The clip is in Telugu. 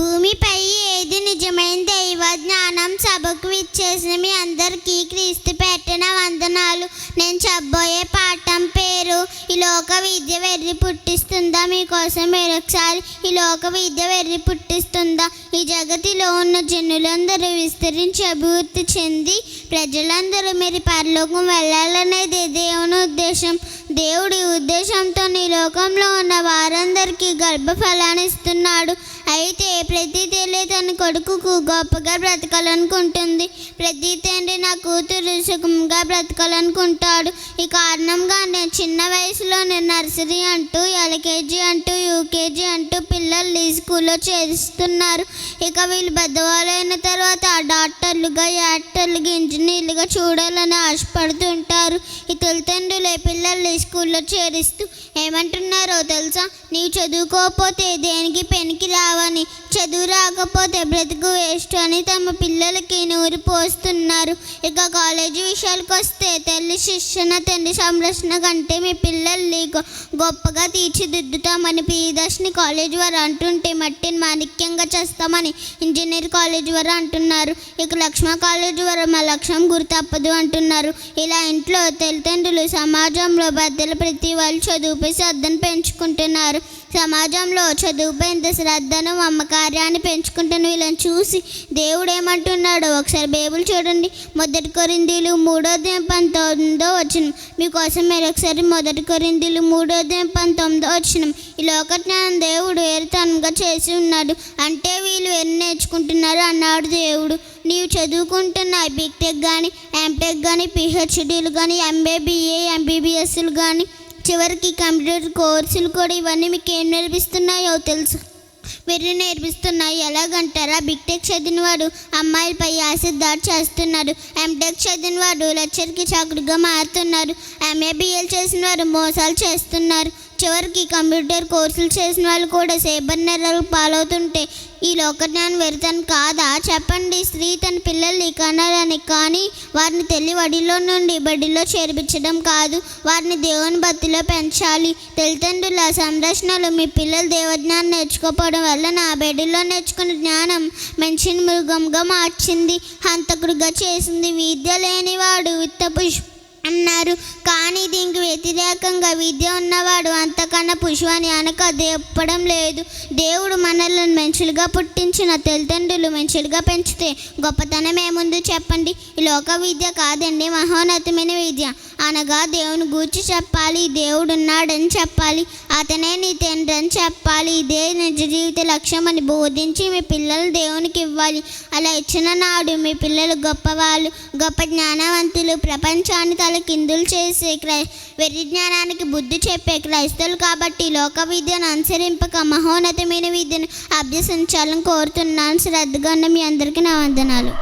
భూమిపై ఏది నిజమైన దైవ జ్ఞానం సభకు విచ్చేసిన మీ అందరికీ క్రీస్తు పెట్టిన వందనాలు. నేను చెప్పబోయే పాఠం పేరు ఈ లోక విద్య వెర్రి పుట్టిస్తుందా. మీకోసం మరొకసారి ఈ లోక విద్య వెర్రి పుట్టిస్తుందా. ఈ జగతిలో ఉన్న జనులందరూ విస్తరించి అభివృద్ధి చెంది ప్రజలందరూ మీరు పరలోకం వెళ్ళాలనేది దేవుని ఉద్దేశం. దేవుడి ఉద్దేశంతో ఈ లోకంలో ఉన్న వారందరికీ గర్భఫలాన్ని ఇస్తున్నాడు. అయితే ప్రతి తల్లి తన కొడుకుకు గొప్పగా బ్రతకాలనుకుంటుంది. ప్రతి తండ్రి నా కూతురు సుఖంగా బ్రతకాలనుకుంటాడు. ఈ కారణంగా నేను చిన్న వయసులోనే నర్సరీ అంటూ ఎల్కేజీ అంటూ యూకేజీ అంటూ పిల్లల్ని స్కూల్లో చేరుస్తున్నారు. ఇక వీళ్ళు పెద్దవాళ్ళైన తర్వాత డాక్టర్లుగా యాక్టర్లుగా ఇంజనీర్లుగా చూడాలని ఆశపడుతుంటారు. ఈ తల్లిదండ్రులే పిల్లల్ని స్కూల్లో చేరిస్తూ ఏమంటున్నారో తెలుసా, నీవు చదువుకోకపోతే దేనికి పెనికి రావని, చదువు రాకపోతే బ్రతుకు వేస్ట్ అని తమ పిల్లలకి నూరు పోస్తున్నారు. ఇక కాలేజీ విషయాలకు వస్తే తల్లి శిక్షణ తండ్రి సంరక్షణ కంటే మీ పిల్లల్ని గొప్పగా తీర్చిదిద్దుతామని ప్రియదర్శిని కాలేజీ వారు అంటుంటే మట్టిని మాణిక్యంగా చేస్తామని ఇంజనీర్ కాలేజీ వారు అంటున్నారు. ఇక లక్ష్మ కాలేజీ వారు మా లక్ష్యం గురి తప్పదు అంటున్నారు. ఇలా ఇంట్లో తల్లిదండ్రులు సమాజంలో పెద్దలు ప్రతి వాళ్ళు చదువుపై శ్రద్ధను పెంచుకుంటున్నారు. సమాజంలో చదువుపై ఇంత శ్రద్ధను మమకార్యాన్ని పెంచుకుంటున్న వీళ్ళని చూసి దేవుడు ఏమంటున్నాడో ఒకసారి బైబిల్ చూడండి. 1 కొరింథీయులు 3:19 మీకోసం మరొకసారి 1 కొరింథీయులు 3:19 ఈ లోకజ్ఞానం దేవుడు ఏరితనంగా చేసి ఉన్నాడు. అంటే వీళ్ళు ఎన్ని నేర్చుకుంటున్నారు అన్నాడు దేవుడు. నీవు చదువుకుంటున్న బీటెక్ కానీ ఎంటెక్ కానీ పిహెచ్డీలు కానీ ఎంఏబిఏ ఎంబీబీఎస్లు కానీ చివరికి కంప్యూటర్ కోర్సులు కూడా ఇవన్నీ మీకు ఏం నేర్పిస్తున్నాయో తెలుసు, వెర్రి నేర్పిస్తున్నాయి. ఎలాగంటారా, బీటెక్ చదివినవాడు అమ్మాయిలపై యాసిడ్ దాడి చేస్తున్నారు. ఎంటెక్ చదివినవాడు లెక్చర్కి చాకుడుగా మారుతున్నారు. ఎంఏబిఏలు చేసిన వారు మోసాలు చేస్తున్నారు. చివరికి కంప్యూటర్ కోర్సులు చేసిన వాళ్ళు కూడా సైబర్ నేరాలకు పాలవుతుంటే ఈ లోకజ్ఞానం వెరితనం కాదా చెప్పండి. స్త్రీ తన పిల్లల్ని కనాలని కానీ వారిని తల్లి వడిలో నుండి బడిలో చేర్పించడం కాదు, వారిని దేవుని భక్తిలో పెంచాలి. తల్లిదండ్రుల సంరక్షణలో మీ పిల్లలు దేవజ్ఞానం నేర్చుకోకపోవడం వల్ల నా బడిలో నేర్చుకున్న జ్ఞానం మనిషిని మృగంగా మార్చింది, హంతకుడిగా చేసింది. విద్య లేనివాడు విత్తపుష్ప అన్నారు. కానీ దీనికి వ్యతిరేకంగా విద్య ఉన్నవాడు అంతకన్నా పుష్పాన్ని అనక చెప్పడం లేదు. దేవుడు మనల్ని మనుషులుగా పుట్టించిన తల్లిదండ్రులు మనుషులుగా పెంచితే గొప్పతనం ఏముందో చెప్పండి. ఈ లోక విద్య కాదండి, మహోన్నతమైన విద్య. అనగా దేవుని గూర్చి చెప్పాలి, దేవుడు ఉన్నాడని చెప్పాలి, అతనే నీ తండ్రి అని చెప్పాలి. ఇదే నిజ జీవిత లక్ష్యం అని బోధించి మీ పిల్లలు దేవునికి ఇవ్వాలి. అలా ఇచ్చిన నాడు మీ పిల్లలు గొప్పవాళ్ళు, గొప్ప జ్ఞానవంతులు, ప్రపంచాన్ని తలకిందులు చేసే వెర్రి జ్ఞానానికి బుద్ధి చెప్పే క్రైస్తవులు. కాబట్టి లోక విద్యను అనుసరింపక మహోన్నతమైన విద్యను అభ్యసించాలని కోరుతున్నాను. శ్రద్ధగా ఉన్న మీ అందరికీ నా వందనాలు.